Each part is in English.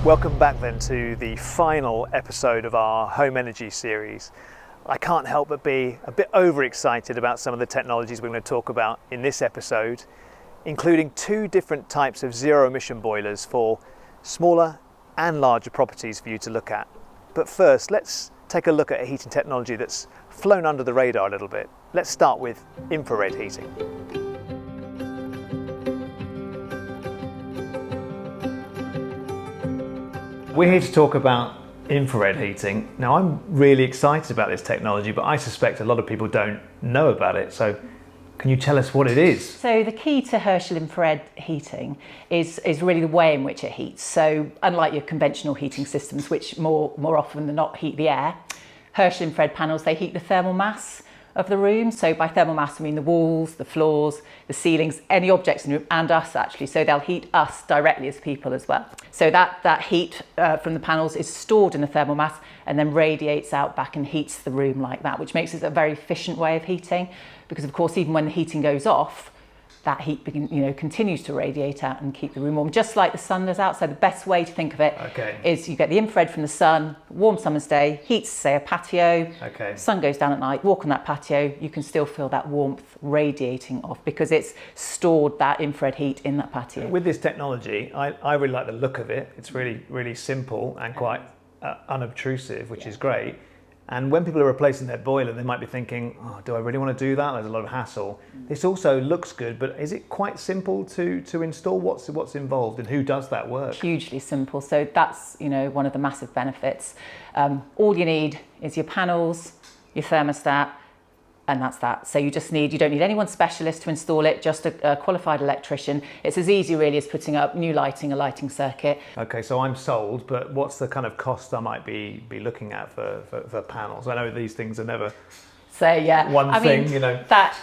Welcome back then to the final episode of our home energy series. I can't help but be a bit overexcited about some of the technologies we're going to talk about in this episode, including two different types of zero emission boilers for smaller and larger properties for you to look at. But first, let's take a look at a heating technology that's flown under the radar a little bit. Let's start with infrared heating. We're here to talk about infrared heating. Now, I'm really excited about this technology, but I suspect a lot of people don't know about it. So can you tell us what it is? So the key to Herschel infrared heating is really the way in which it heats. So unlike your conventional heating systems, which more often than not heat the air, Herschel infrared panels, they heat the thermal mass of the room. So by thermal mass, I mean the walls, the floors, the ceilings, any objects in the room, and us actually. So they'll heat us directly as people as well. So that heat from the panels is stored in the thermal mass and then radiates out back and heats the room like that, which makes it a very efficient way of heating. Because of course, even when the heating goes off, that heat continues to radiate out and keep the room warm, just like the sun does out. So the best way to think of it is you get the infrared from the sun, warm summer's day, heats, say, a patio, sun goes down at night, walk on that patio, you can still feel that warmth radiating off because it's stored that infrared heat in that patio. With this technology, I really like the look of it. It's really, really simple and quite unobtrusive, which is great. And when people are replacing their boiler, they might be thinking, oh, do I really want to do that? There's a lot of hassle. This also looks good, but is it quite simple to install? What's involved and who does that work? Hugely simple. So that's one of the massive benefits. All you need is your panels, your thermostat, and that's that. So you don't need anyone specialist to install it, just a qualified electrician. It's as easy really as putting up new lighting, a lighting circuit. Okay, so I'm sold, but what's the kind of cost I might be looking at for panels? I know these things are never one thing. That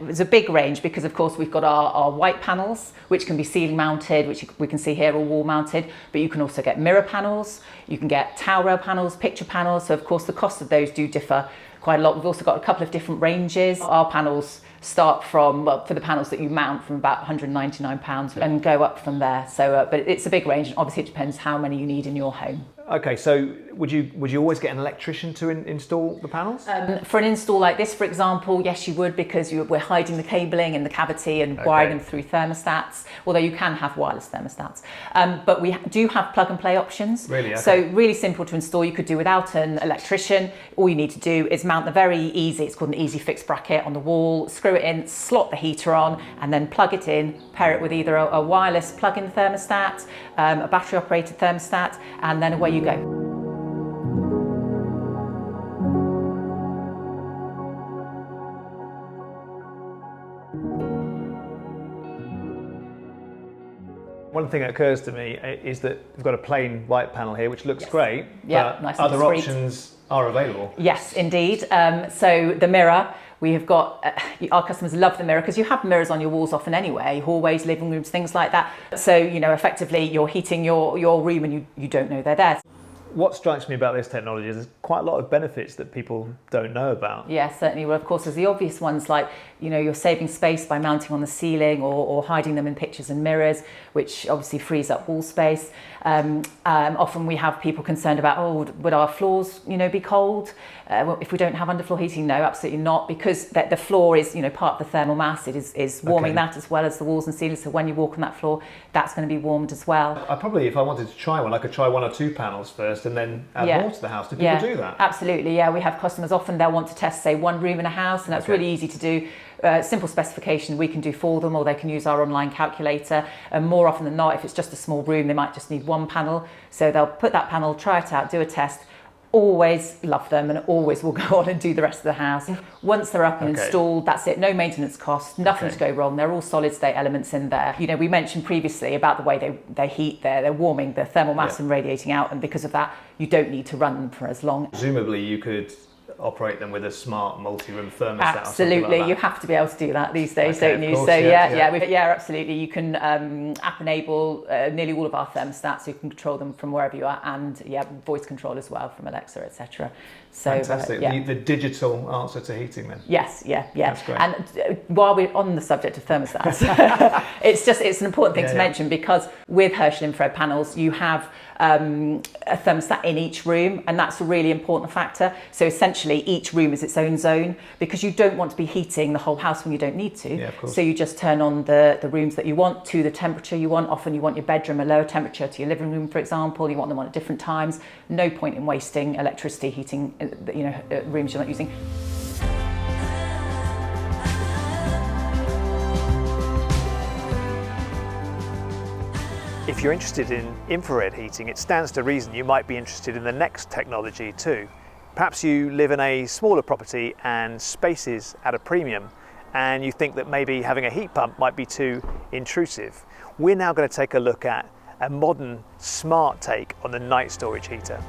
is a big range because of course we've got our white panels, which can be ceiling mounted, which we can see here, or wall mounted, but you can also get mirror panels, you can get towel rail panels, picture panels. So of course the cost of those do differ quite a lot. We've also got a couple of different ranges. Our panels start from, for the panels that you mount, from about £199 and go up from there. So, but it's a big range, and obviously it depends how many you need in your home. Okay, so would you always get an electrician to install the panels? For an install like this, for example, yes, you would, because we're hiding the cabling in the cavity and wiring them through thermostats, although you can have wireless thermostats. But we do have plug and play options. Really? Okay. So really simple to install. You could do without an electrician. All you need to do is mount the very easy, it's called an easy fix bracket on the wall, screw it in, slot the heater on, and then plug it in, pair it with either a wireless plug-in thermostat, a battery operated thermostat, and then away you go. One thing that occurs to me is that we've got a plain white panel here, which looks great, but nice and other discreet options are available. Yes, indeed. So the mirror, we have got, our customers love the mirror because you have mirrors on your walls often anyway, hallways, living rooms, things like that. So, effectively you're heating your room and you don't know they're there. What strikes me about this technology is there's quite a lot of benefits that people don't know about. Yeah, certainly. Well, of course, there's the obvious ones like, you're saving space by mounting on the ceiling or hiding them in pictures and mirrors, which obviously frees up wall space. Often we have people concerned about, would our floors, be cold if we don't have underfloor heating? No, absolutely not, because the floor is, part of the thermal mass. It is warming that as well as the walls and ceilings. So when you walk on that floor, that's going to be warmed as well. I probably, if I wanted to try one, I could try one or two panels first and then add more to the house. Do people do that? Absolutely, yeah. We have customers, often they'll want to test, say, one room in a house, and that's really easy to do. Simple specification we can do for them, or they can use our online calculator. And more often than not, if it's just a small room, they might just need one panel. So they'll put that panel, try it out, do a test. Always love them and always will go on and do the rest of the house. Once they're up and installed, that's it. No maintenance cost, nothing to go wrong. They're all solid state elements in there. We mentioned previously about the way they heat, they're warming the thermal mass and radiating out, and because of that, you don't need to run them for as long. Presumably you could operate them with a smart multi-room thermostat. Absolutely, like you have to be able to do that these days, don't you? Course, so absolutely. You can app enable nearly all of our thermostats, so you can control them from wherever you are, and voice control as well from Alexa, etc. So fantastic. The digital answer to heating then. Yes, That's great. And while we're on the subject of thermostats, it's an important thing to mention, because with Herschel infrared panels, you have a thermostat in each room, and that's a really important factor. So essentially each room is its own zone, because you don't want to be heating the whole house when you don't need to. Yeah, of course. So you just turn on the rooms that you want to the temperature you want. Often you want your bedroom a lower temperature to your living room, for example. You want them on at different times. No point in wasting electricity heating rooms you're not using. If you're interested in infrared heating, it stands to reason you might be interested in the next technology too. Perhaps you live in a smaller property and space is at a premium, and you think that maybe having a heat pump might be too intrusive. We're now going to take a look at a modern, smart take on the night storage heater.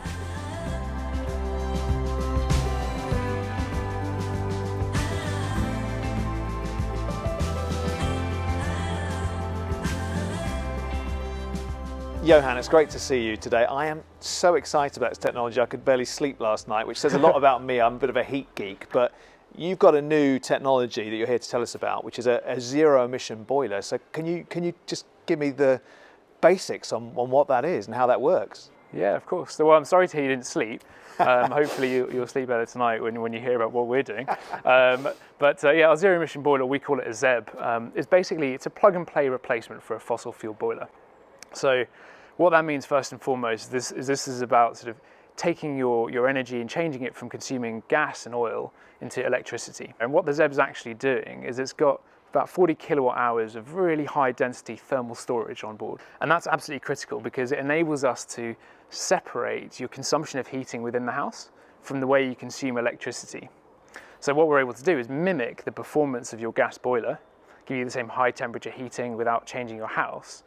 Johan, it's great to see you today. I am so excited about this technology, I could barely sleep last night, which says a lot about me. I'm a bit of a heat geek, but you've got a new technology that you're here to tell us about, which is a zero emission boiler. So can you just give me the basics on what that is and how that works? Yeah, of course. So, well, I'm sorry to hear you didn't sleep. Hopefully you'll sleep better tonight when you hear about what we're doing. Yeah, our zero emission boiler, we call it a ZEB. It's a plug and play replacement for a fossil fuel boiler. So what that means first and foremost, this is about sort of taking your energy and changing it from consuming gas and oil into electricity. And what the ZEB's actually doing is it's got about 40 kilowatt hours of really high density thermal storage on board. And that's absolutely critical because it enables us to separate your consumption of heating within the house from the way you consume electricity. So what we're able to do is mimic the performance of your gas boiler, give you the same high temperature heating without changing your house,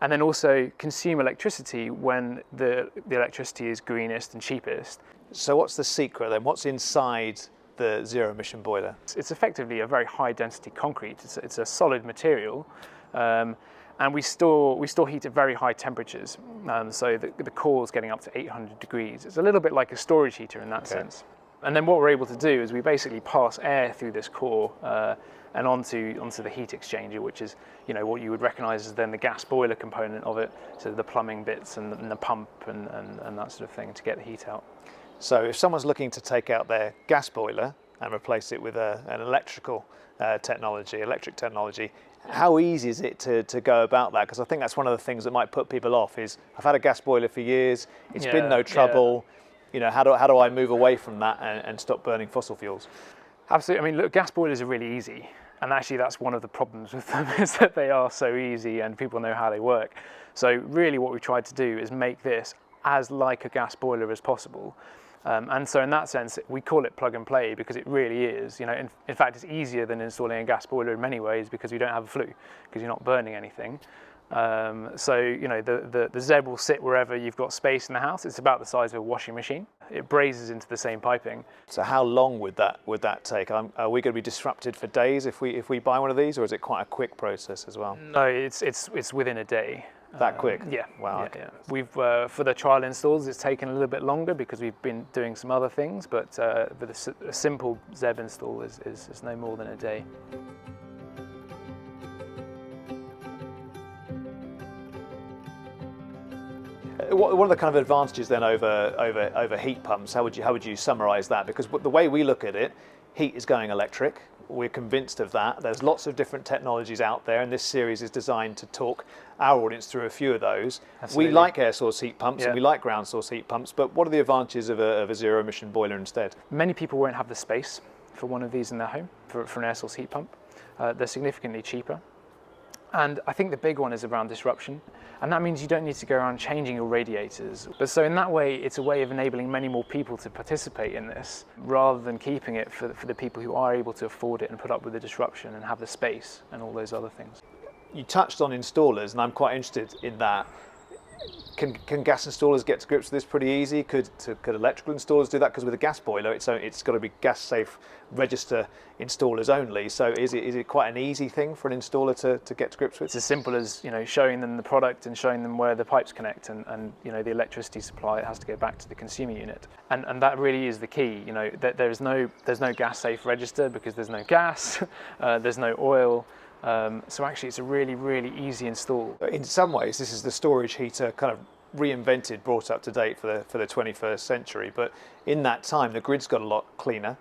and then also consume electricity when the electricity is greenest and cheapest. So what's the secret then? What's inside the zero emission boiler? It's effectively a very high density concrete. It's a solid material, and we store heat at very high temperatures. So the core is getting up to 800 degrees. It's a little bit like a storage heater in that sense. And then what we're able to do is we basically pass air through this core and onto the heat exchanger, which is what you would recognise as then the gas boiler component of it, so the plumbing bits and the pump and that sort of thing to get the heat out. So if someone's looking to take out their gas boiler and replace it with an electric technology, how easy is it to go about that? Because I think that's one of the things that might put people off is, I've had a gas boiler for years, it's been no trouble, how do I move away from that and stop burning fossil fuels? Absolutely. I mean, look, gas boilers are really easy. And actually that's one of the problems with them is that they are so easy and people know how they work. So really what we tried to do is make this as like a gas boiler as possible. And so in that sense, we call it plug and play because it really is. In fact, it's easier than installing a gas boiler in many ways because you don't have a flue, because you're not burning anything. The ZEB will sit wherever you've got space in the house. It's about the size of a washing machine. It brazes into the same piping. So how long would that take? Are we going to be disrupted for days if we buy one of these, or is it quite a quick process as well? No, it's within a day. That quick? Yeah. Wow. Yeah, okay. yeah. We've for the trial installs, it's taken a little bit longer because we've been doing some other things, but a simple ZEB install is no more than a day. What are the kind of advantages then over heat pumps? How would you summarise that? Because the way we look at it, heat is going electric. We're convinced of that. There's lots of different technologies out there, and this series is designed to talk our audience through a few of those. Absolutely. We like air source heat pumps and we like ground source heat pumps, but what are the advantages of a zero emission boiler instead? Many people won't have the space for one of these in their home, for an air source heat pump. They're significantly cheaper. And I think the big one is around disruption. And that means you don't need to go around changing your radiators. But so in that way, it's a way of enabling many more people to participate in this, rather than keeping it for the people who are able to afford it and put up with the disruption and have the space and all those other things. You touched on installers, and I'm quite interested in that. Can gas installers get to grips with this pretty easy? Could electrical installers do that? Because with a gas boiler, it's got to be gas safe register installers only. So is it quite an easy thing for an installer to get to grips with? It's as simple as showing them the product and showing them where the pipes connect and the electricity supply has to go back to the consumer unit. And that really is the key. That there's no gas safe register because there's no gas, there's no oil. So actually it's a really, really easy install. In some ways, this is the storage heater kind of reinvented, brought up to date for the 21st century. But in that time, the grid's got a lot cleaner,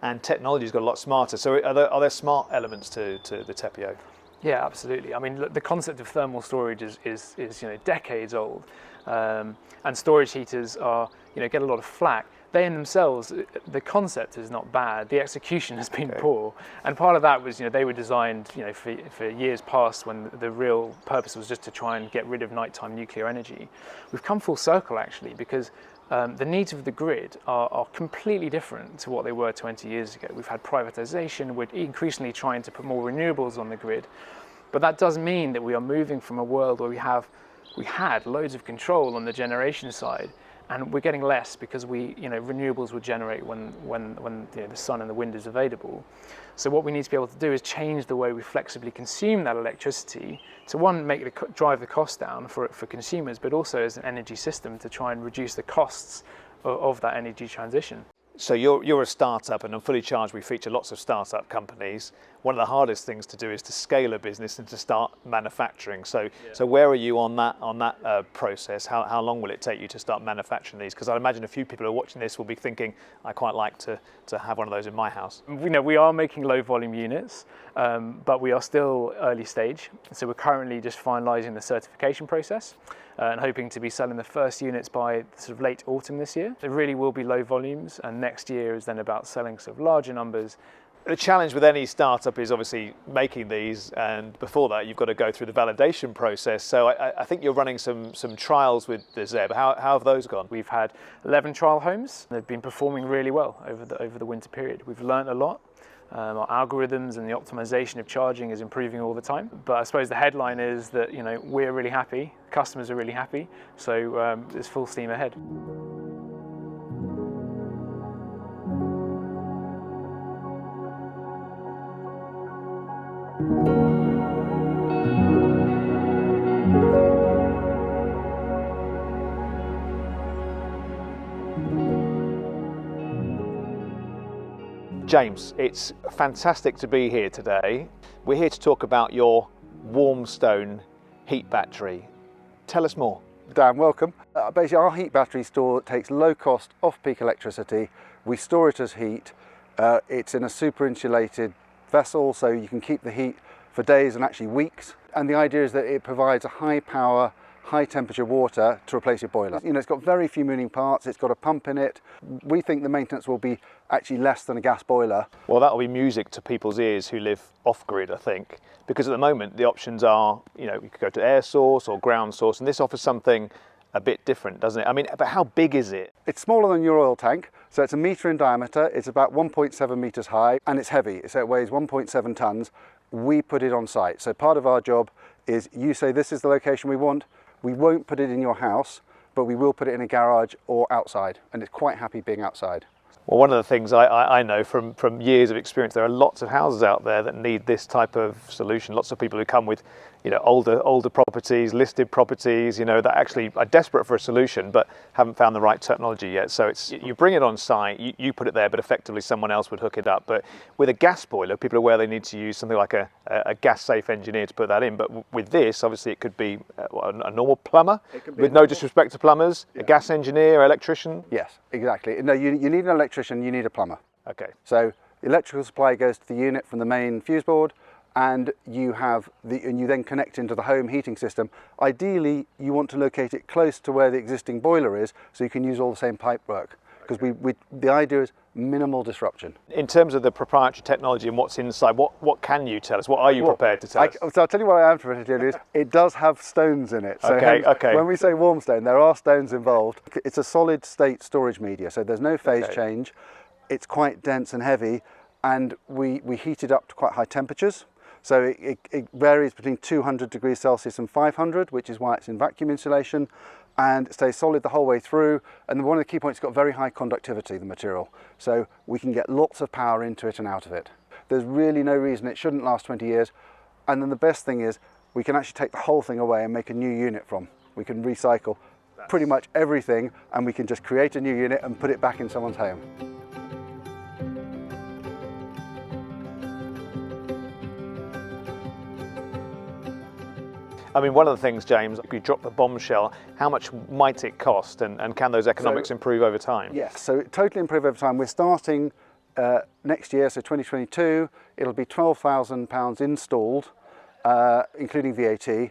and technology's got a lot smarter. So are there smart elements to the TEPIO? Yeah, absolutely. I mean, look, the concept of thermal storage is decades old, and storage heaters get a lot of flack. They in themselves, the concept is not bad. The execution has been poor, and part of that was they were designed for years past when the real purpose was just to try and get rid of nighttime nuclear energy. We've come full circle actually, because the needs of the grid are completely different to what they were 20 years ago. We've had privatization, we're increasingly trying to put more renewables on the grid, but that does mean that we are moving from a world where we had loads of control on the generation side, and we're getting less because renewables will generate when the sun and the wind is available. So what we need to be able to do is change the way we flexibly consume that electricity to, one, drive the cost down for consumers, but also as an energy system to try and reduce the costs of that energy transition. So you're a startup, and on Fully Charged we feature lots of startup companies. One of the hardest things to do is to scale a business and to start manufacturing. So where are you on that process? How long will it take you to start manufacturing these? Because I imagine a few people who are watching this will be thinking, I quite like to have one of those in my house. We are making low volume units, but we are still early stage. So we're currently just finalising the certification process, and hoping to be selling the first units by sort of late autumn this year. It really will be low volumes, and next year is then about selling sort of larger numbers. The challenge with any startup is obviously making these, and before that you've got to go through the validation process. So I think you're running some trials with the ZEB. How have those gone? We've had 11 trial homes. They've been performing really well over the winter period. We've learned a lot. Our algorithms and the optimization of charging is improving all the time. But I suppose the headline is that we're really happy, customers are really happy, so it's full steam ahead. James, it's fantastic to be here today. We're here to talk about your Warmstone heat battery. Tell us more. Dan, welcome. Basically, our heat battery takes low-cost, off-peak electricity. We store it as heat. It's in a super insulated vessel, so you can keep the heat for days and actually weeks. And the idea is that it provides a high-power, high-temperature water to replace your boiler. It's got very few moving parts. It's got a pump in it. We think the maintenance will be actually less than a gas boiler. Well, that'll be music to people's ears who live off-grid, I think, because at the moment the options are, you could go to air source or ground source, and this offers something a bit different, doesn't it? I mean, but how big is it? It's smaller than your oil tank, so it's 1 metre in diameter. It's about 1.7 metres high, and it's heavy, so it weighs 1.7 tonnes. We put it on site. So part of our job is you say this is the location we want. We won't put it in your house, but we will put it in a garage or outside, and it's quite happy being outside. Well, one of the things I know from years of experience, there are lots of houses out there that need this type of solution. Lots of people who come with, older properties, listed properties, that actually are desperate for a solution but haven't found the right technology yet. So you bring it on site, you put it there, but effectively someone else would hook it up. But with a gas boiler, people are aware they need to use something like a gas-safe engineer to put that in. But with this, obviously, it could be a normal plumber, with no disrespect to plumbers, a gas engineer, electrician. Yes, exactly. No, you need an electrician, you need a plumber. Okay. So the electrical supply goes to the unit from the main fuse board, and you then connect into the home heating system. Ideally, you want to locate it close to where the existing boiler is, so you can use all the same pipe work. Because the idea is minimal disruption. In terms of the proprietary technology and what's inside, what can you tell us? What are you prepared to tell us? So I'll tell you what I am prepared to tell you is it does have stones in it. So okay. When we say Warmstone, there are stones involved. It's a solid state storage media, so there's no phase change. It's quite dense and heavy, and we heat it up to quite high temperatures. So it varies between 200 degrees Celsius and 500, which is why it's in vacuum insulation, and it stays solid the whole way through. And one of the key points, it's got very high conductivity, the material. So we can get lots of power into it and out of it. There's really no reason it shouldn't last 20 years. And then the best thing is we can actually take the whole thing away and make a new unit from. We can recycle pretty much everything, and we can just create a new unit and put it back in someone's home. I mean, one of the things, James, if you drop the bombshell, how much might it cost, and can those economics improve over time? Yes, so totally improve over time. We're starting next year, so 2022, it'll be £12,000 installed, including VAT,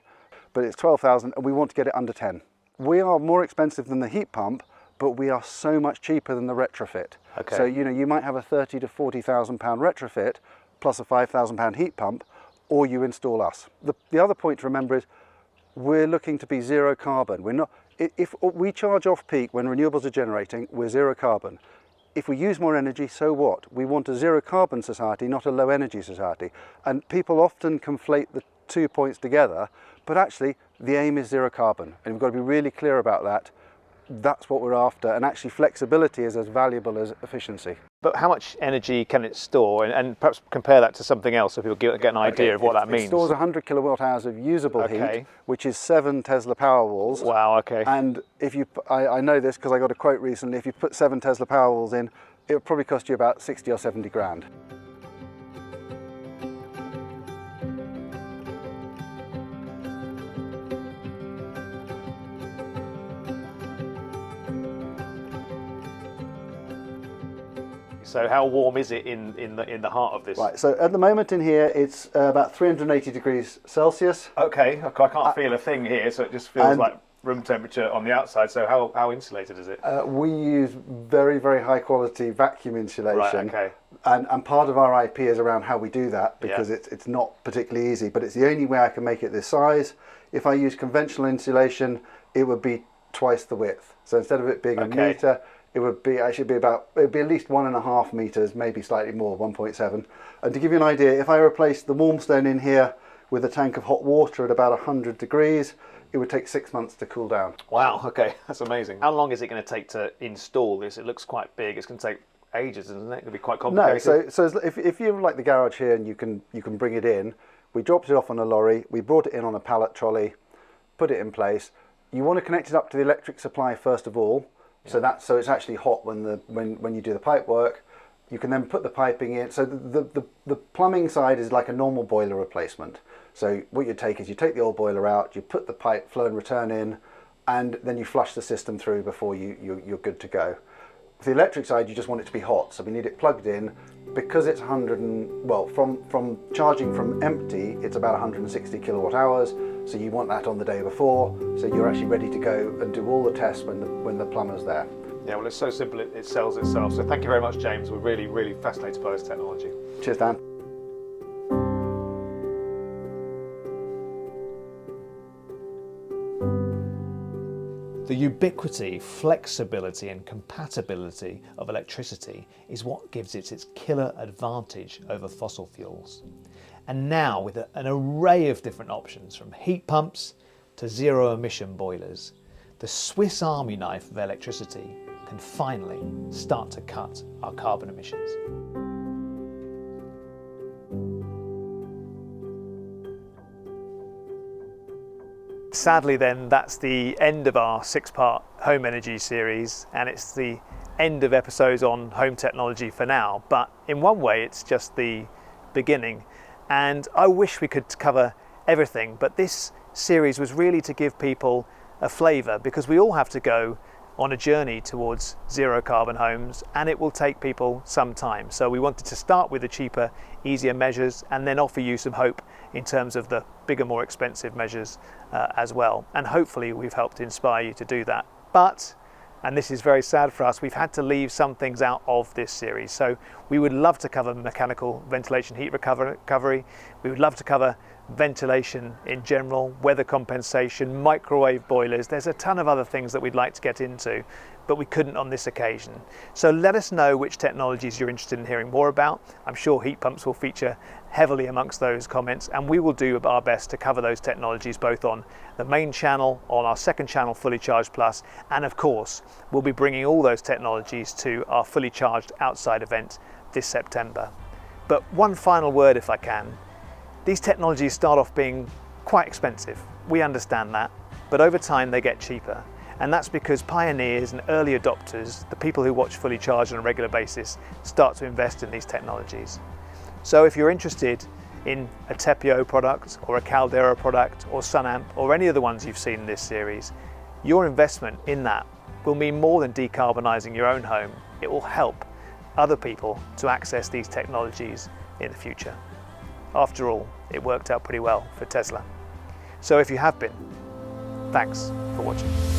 but it's 12,000 and we want to get it under 10. We are more expensive than the heat pump, but we are so much cheaper than the retrofit. Okay. So, you know, you might have a £30,000 to £40,000 retrofit plus a £5,000 heat pump, or you install us. The other point to remember is we're looking to be zero carbon. We're not, if we charge off peak when renewables are generating, we're zero carbon. If we use more energy, so what? We want a zero carbon society, not a low energy society. And people often conflate the 2 points together, but actually the aim is zero carbon. And we've got to be really clear about that. That's what we're after. And actually flexibility is as valuable as efficiency. But how much energy can it store? And perhaps compare that to something else so people get an idea of what that means. It stores 100 kilowatt hours of usable heat, which is 7 Tesla Powerwalls. Wow, okay. And if you, I know this because I got a quote recently, if you put 7 Tesla Powerwalls in, it would probably cost you about 60 or 70 grand. So how warm is it in the heart of this? Right, so at the moment in here it's about 380 degrees Celsius. Okay, I can't feel a thing here, so it just feels like room temperature on the outside. So how insulated is it? We use very, very high quality vacuum insulation. Right, okay. And part of our IP is around how we do that, because it's not particularly easy, but it's the only way I can make it this size. If I use conventional insulation, it would be twice the width. So instead of it being a metre, it would be at least 1.5 meters, maybe slightly more, 1.7. And to give you an idea, if I replaced the warm stone in here with a tank of hot water at about 100 degrees, it would take 6 months to cool down. Wow, okay, that's amazing. How long is it going to take to install this? It looks quite big. It's going to take ages, isn't it? It's going to be quite complicated. No, so if you like the garage here and you can bring it in, we dropped it off on a lorry, we brought it in on a pallet trolley, put it in place. You want to connect it up to the electric supply first of all. So it's actually hot when you do the pipe work. You can then put the piping in. So the plumbing side is like a normal boiler replacement. So what you take is you take the old boiler out, you put the pipe flow and return in, and then you flush the system through before you're good to go. For the electric side, you just want it to be hot, so we need it plugged in. Because it's from charging from empty, it's about 160 kilowatt hours. So you want that on the day before, so you're actually ready to go and do all the tests when the plumber's there. Yeah, well, it's so simple, it sells itself. So thank you very much, James. We're really, really fascinated by this technology. Cheers, Dan. The ubiquity, flexibility and compatibility of electricity is what gives it its killer advantage over fossil fuels. And now with an array of different options, from heat pumps to zero emission boilers, the Swiss Army knife of electricity can finally start to cut our carbon emissions. Sadly then, that's the end of our 6-part home energy series, and it's the end of episodes on home technology for now, but in one way it's just the beginning. And I wish we could cover everything, but this series was really to give people a flavour, because we all have to go on a journey towards zero carbon homes, and it will take people some time. So we wanted to start with the cheaper, easier measures and then offer you some hope in terms of the bigger, more expensive measures as well. And hopefully we've helped inspire you to do that. But, and this is very sad for us, we've had to leave some things out of this series. So we would love to cover mechanical ventilation heat recovery. We would love to cover ventilation in general, weather compensation, microwave boilers. There's a ton of other things that we'd like to get into, but we couldn't on this occasion. So let us know which technologies you're interested in hearing more about. I'm sure heat pumps will feature heavily amongst those comments, and we will do our best to cover those technologies both on the main channel, on our second channel, Fully Charged Plus, and of course we'll be bringing all those technologies to our Fully Charged Outside event this September. But one final word if I can. These technologies start off being quite expensive. We understand that, but over time they get cheaper. And that's because pioneers and early adopters, the people who watch Fully Charged on a regular basis, start to invest in these technologies. So if you're interested in a Tepio product or a Caldera product or Sunamp or any of the ones you've seen in this series, your investment in that will mean more than decarbonising your own home. It will help other people to access these technologies in the future. After all, it worked out pretty well for Tesla. So if you have been, thanks for watching.